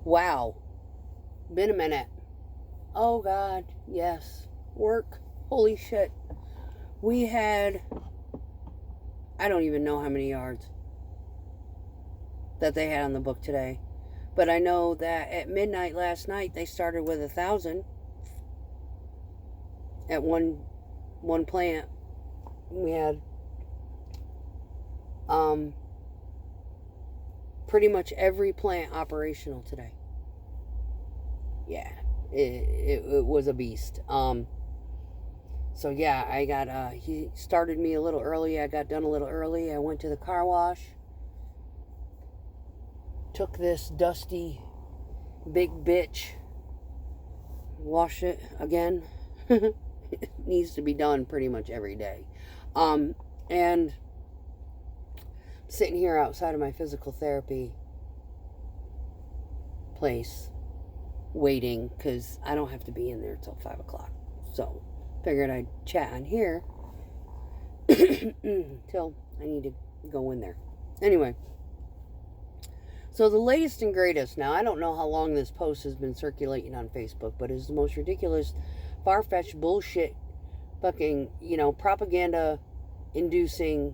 Wow. Been a minute. Oh, God. Yes. Work. Holy shit. We had, I don't even know how many yards that they had on the book today. But I know that at midnight last night, they started with 1,000 at one plant. We had pretty much every plant operational today. Yeah, it was a beast. So yeah, I got, he started me a little early. I got done a little early. I went to the car wash. Took this dusty big bitch. Washed it again. It needs to be done pretty much every day. And sitting here outside of my physical therapy place waiting because I don't have to be in there till 5 o'clock. So figured I'd chat on here till I need to go in there. Anyway, so the latest and greatest. Now, I don't know how long this post has been circulating on Facebook, but it's the most ridiculous, far-fetched bullshit, fucking, propaganda inducing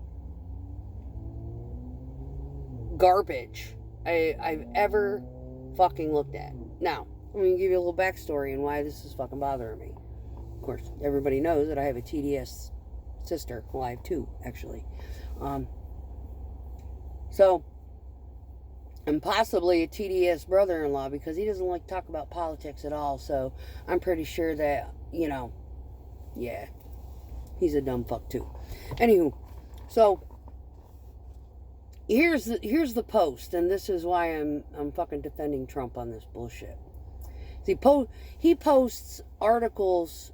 garbage I've ever fucking looked at. Now, I'm going to give you a little backstory and why this is fucking bothering me. Of course, everybody knows that I have a TDS sister. Well, I have two, actually. And possibly a TDS brother-in-law, because he doesn't like to talk about politics at all. So I'm pretty sure that, yeah, he's a dumb fuck too. Anywho, so here's the post, and this is why I'm fucking defending Trump on this bullshit. See, he posts articles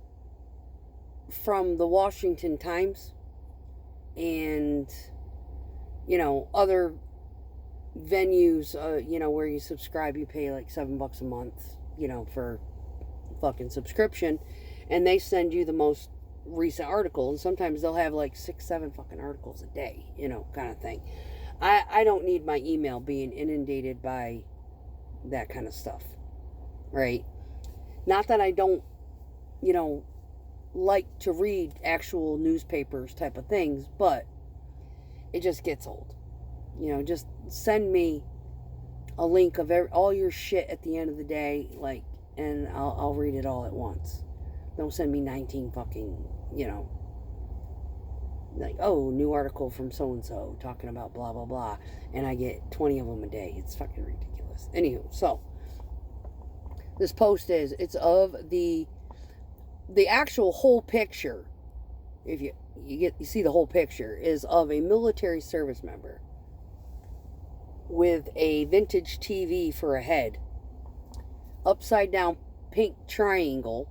from the Washington Times and other venues, where you subscribe, you pay like $7 a month, for fucking subscription, and they send you the most recent article, and sometimes they'll have like 6-7 fucking articles a day, kind of thing. I don't need my email being inundated by that kind of stuff, right? Not that I don't, like to read actual newspapers type of things, but it just gets old. Just send me a link of all your shit at the end of the day, and I'll read it all at once. Don't send me 19 fucking, new article from so-and-so talking about blah, blah, blah, and I get 20 of them a day. It's fucking ridiculous. Anywho, so this post it's of the actual whole picture. If you see the whole picture, is of a military service member with a vintage TV for a head, upside down pink triangle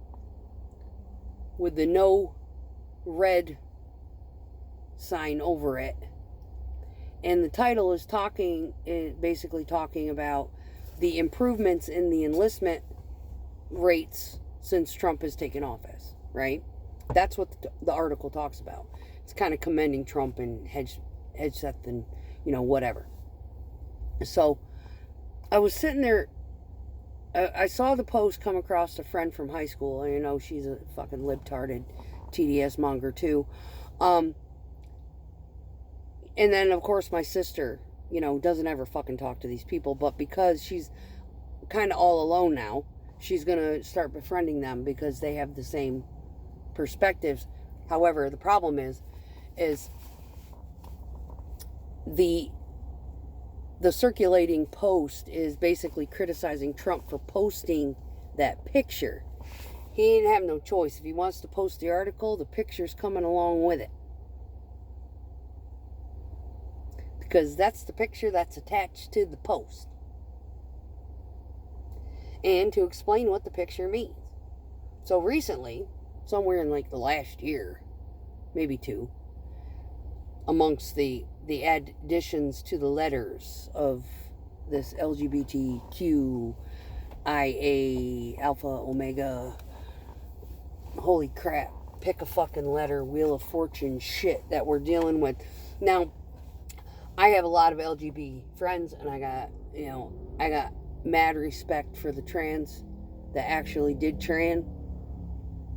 with the no red sign over it, and the title is basically talking about the improvements in the enlistment rates since Trump has taken office, right? That's what the article talks about. It's kind of commending Trump and Hedgeseth and whatever. So I was sitting there, I saw the post come across a friend from high school, and she's a fucking libtarded TDS monger too. And then of course my sister, doesn't ever fucking talk to these people, but because she's kind of all alone now, she's gonna start befriending them because they have the same perspectives. However, the problem is the circulating post is basically criticizing Trump for posting that picture. He didn't have no choice. If he wants to post the article, the picture's coming along with it, because that's the picture that's attached to the post. And to explain what the picture means. So recently, somewhere in like the last year, maybe two, amongst the additions to the letters of this LGBTQIA Alpha Omega, holy crap, pick a fucking letter, Wheel of Fortune shit that we're dealing with. Now, I have a lot of LGBT friends, and I got mad respect for the trans that actually did trans.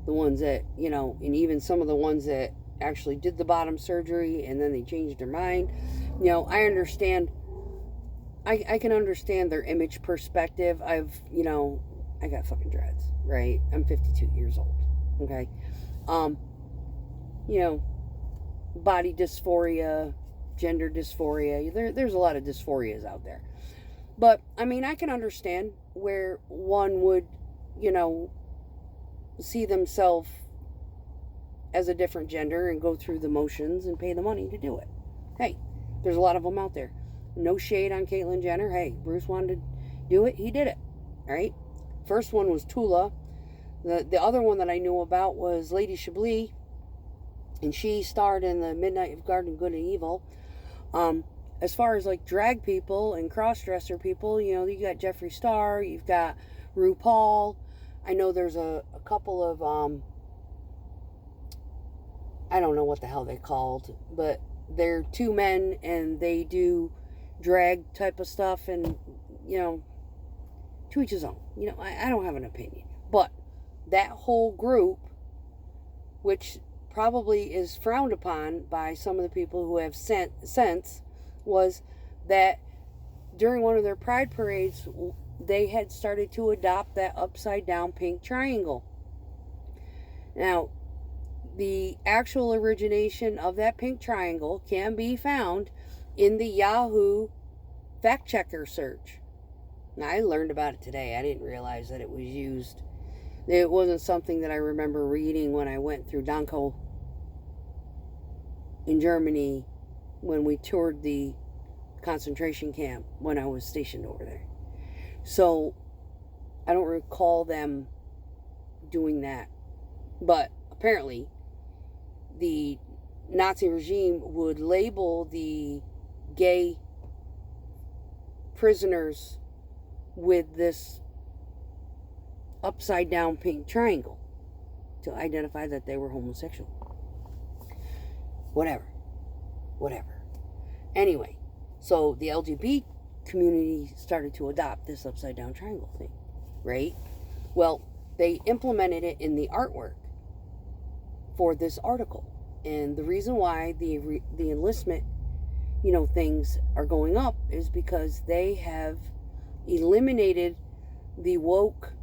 The ones that, and even some of the ones that actually did the bottom surgery and then they changed their mind. I understand. I can understand their image perspective. I got fucking dreads, right? I'm 52 years old, okay? Body dysphoria, gender dysphoria. There's a lot of dysphorias out there. But, I can understand where one would, see themselves as a different gender and go through the motions and pay the money to do it. Hey, there's a lot of them out there. No shade on Caitlyn Jenner. Hey, Bruce wanted to do it. He did it. All right? First one was Tula. The other one that I knew about was Lady Chablis. And she starred in the Midnight of Garden Good and Evil. As far as like drag people and cross-dresser people, you got Jeffree Star. You've got RuPaul. I know there's a couple of, I don't know what the hell they're called. But they're two men and they do drag type of stuff, and to each his own. I don't have an opinion, but that whole group, which probably is frowned upon by some of the people who have sense, was that during one of their pride parades they had started to adopt that upside down pink triangle. Now, the actual origination of that pink triangle can be found in the Yahoo fact checker search. Now, I learned about it today. I didn't realize that it was used. It wasn't something that I remember reading when I went through Dankow in Germany when we toured the concentration camp when I was stationed over there. So, I don't recall them doing that. But apparently, the Nazi regime would label the gay prisoners with this upside down pink triangle to identify that they were homosexual. Whatever. Anyway, so the LGBT community started to adopt this upside down triangle thing, right? Well, they implemented it in the artwork for this article. And the reason why the enlistment, things are going up is because they have eliminated the woke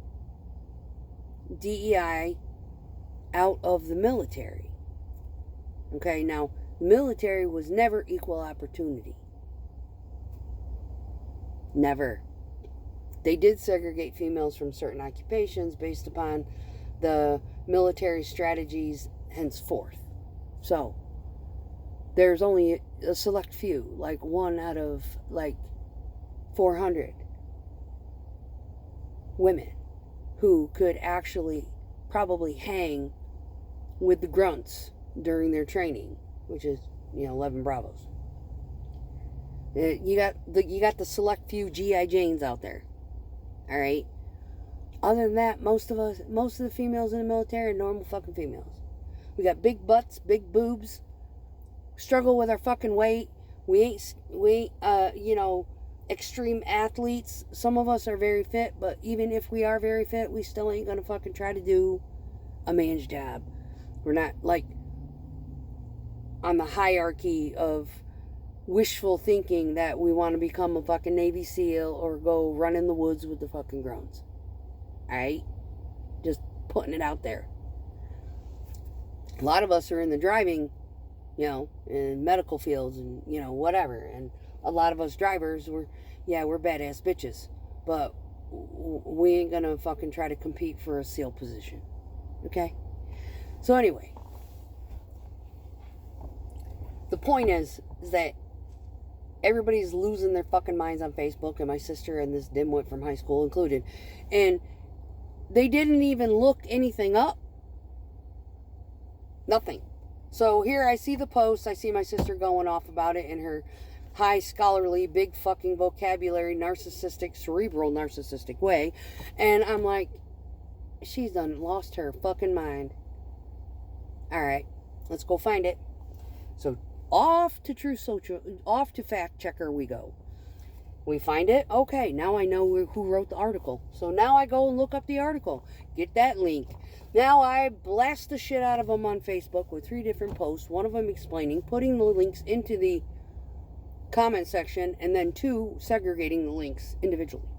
DEI out of the military. Okay, now, military was never equal opportunity. Never. They did segregate females from certain occupations based upon the military strategies henceforth. So, there's only a select few, like 1 out of 400 women who could actually probably hang with the grunts during their training, which is 11 Bravos. You got the select few GI Janes out there. All right. Other than that, most of the females in the military are normal fucking females. We got big butts, big boobs. Struggle with our fucking weight. We ain't extreme athletes. Some of us are very fit, but even if we are very fit, we still ain't gonna fucking try to do a man's job. We're not on the hierarchy of wishful thinking that we want to become a fucking Navy SEAL or go run in the woods with the fucking groans. Alright? Just putting it out there. A lot of us are in the driving, in medical fields and, whatever. And a lot of us drivers, we're badass bitches. But we ain't gonna fucking try to compete for a SEAL position. Okay? So anyway, the point is that everybody's losing their fucking minds on Facebook, and my sister and this dimwit from high school included. And they didn't even look anything up. Nothing. So here I see the post. I see my sister going off about it in her high scholarly, big fucking vocabulary, narcissistic, cerebral narcissistic way. And I'm like, she's done lost her fucking mind. Alright, let's go find it. So off to True Social, off to Fact Checker we go. We find it. Okay, now I know who wrote the article. So now I go and look up the article. Get that link. Now I blast the shit out of them on Facebook with 3 different posts. One of them explaining, putting the links into the comment section, and then 2, segregating the links individually.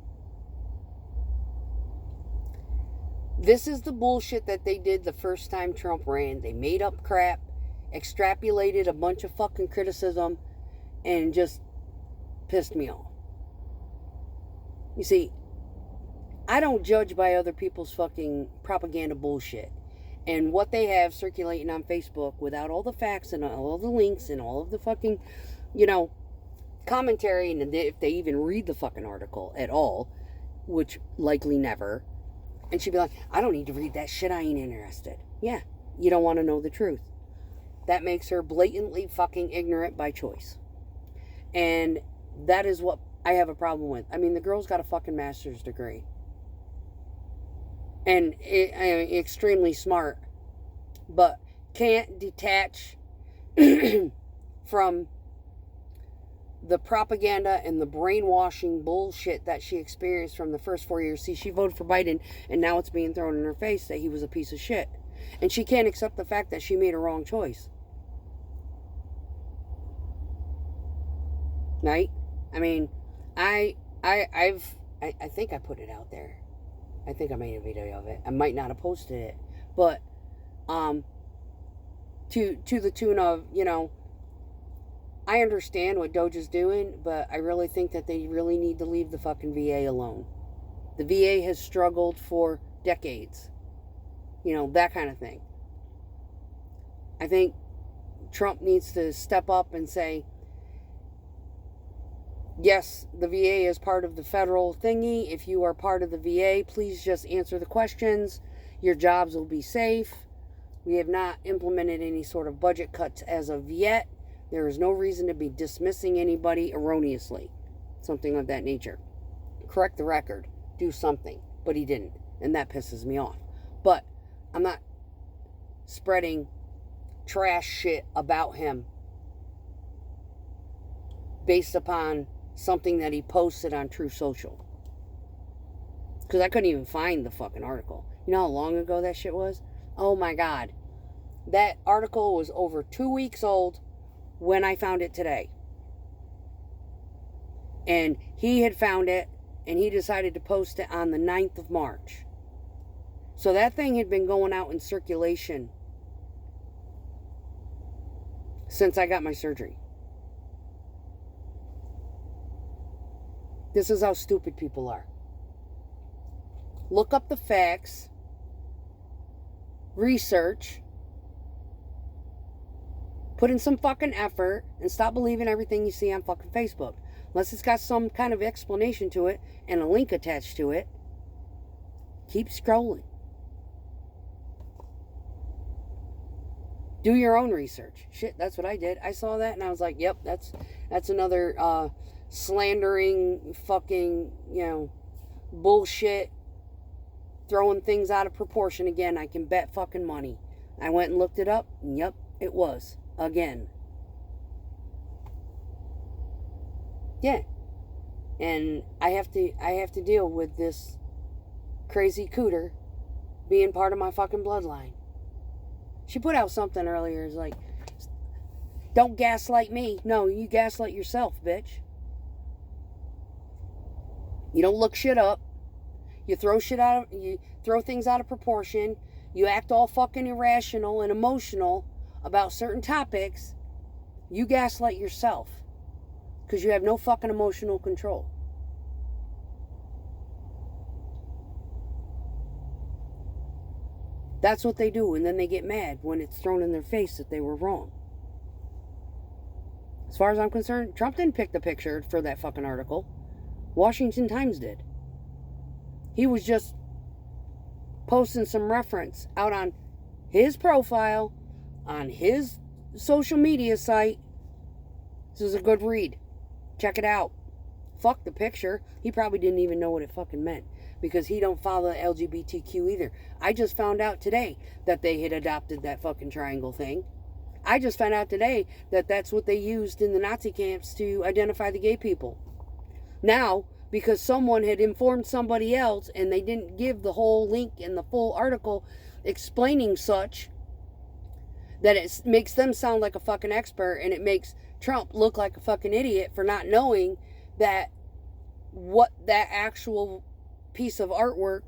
This is the bullshit that they did the first time Trump ran. They made up crap, extrapolated a bunch of fucking criticism, and just pissed me off. You see, I don't judge by other people's fucking propaganda bullshit. And what they have circulating on Facebook without all the facts and all the links and all of the fucking, commentary, and if they even read the fucking article at all, which likely never. And she'd be like, I don't need to read that shit, I ain't interested. Yeah, you don't want to know the truth. That makes her blatantly fucking ignorant by choice. And that is what I have a problem with. I mean, the girl's got a fucking master's degree. And extremely smart. But can't detach from the propaganda and the brainwashing bullshit that she experienced from the first 4 years. See, she voted for Biden, and now it's being thrown in her face that he was a piece of shit. And she can't accept the fact that she made a wrong choice. Right? I mean, I think I put it out there. I think I made a video of it. I might not have posted it. But, to the tune of, I understand what Doge is doing, but I really think that they really need to leave the fucking VA alone. The VA has struggled for decades. That kind of thing. I think Trump needs to step up and say, yes, the VA is part of the federal thingy. If you are part of the VA, please just answer the questions. Your jobs will be safe. We have not implemented any sort of budget cuts as of yet. There is no reason to be dismissing anybody erroneously. Something of that nature. Correct the record. Do something. But he didn't. And that pisses me off. But I'm not spreading trash shit about him based upon something that he posted on True Social. Because I couldn't even find the fucking article. You know how long ago that shit was? Oh my God. That article was over 2 weeks old when I found it today. And he had found it, and he decided to post it on the 9th of March. So that thing had been going out in circulation since I got my surgery. This is how stupid people are. Look up the facts, research, put in some fucking effort, and stop believing everything you see on fucking Facebook. Unless it's got some kind of explanation to it and a link attached to it, keep scrolling. Do your own research. Shit, that's what I did. I saw that and I was like, yep, that's another slandering fucking, bullshit, throwing things out of proportion again. I can bet fucking money. I went and looked it up, and yep, it was. Again. Yeah. And I have to deal with this crazy cooter being part of my fucking bloodline. She put out something earlier. It's like, don't gaslight me. No, you gaslight yourself, bitch. You don't look shit up. You throw things out of proportion. You act all fucking irrational and emotional about certain topics. You gaslight yourself. Because you have no fucking emotional control. That's what they do, and then they get mad when it's thrown in their face that they were wrong. As far as I'm concerned, Trump didn't pick the picture for that fucking article. Washington Times did. He was just posting some reference out on his profile, on his social media site. This is a good read. Check it out. Fuck the picture. He probably didn't even know what it fucking meant. Because he don't follow LGBTQ either. I just found out today that they had adopted that fucking triangle thing. I just found out today that that's what they used in the Nazi camps to identify the gay people. Now, because someone had informed somebody else and they didn't give the whole link and the full article explaining such, that it makes them sound like a fucking expert, and it makes Trump look like a fucking idiot for not knowing that what that actual piece of artwork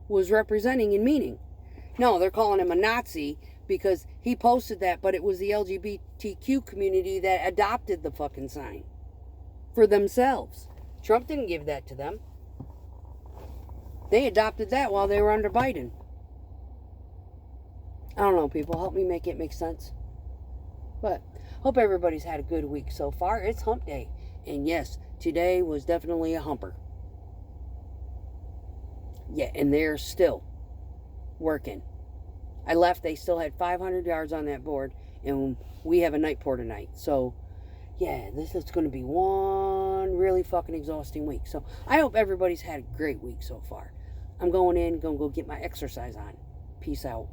was representing and meaning. No, they're calling him a Nazi because he posted that, but it was the LGBTQ community that adopted the fucking sign for themselves. Trump didn't give that to them. They adopted that while they were under Biden. I don't know, people. Help me make it make sense. But hope everybody's had a good week so far. It's hump day. And yes, today was definitely a humper. Yeah, and they're still working. I left, they still had 500 yards on that board, and we have a night pour tonight. So, yeah, this is going to be one really fucking exhausting week. So, I hope everybody's had a great week so far. I'm going in, going to go get my exercise on. Peace out.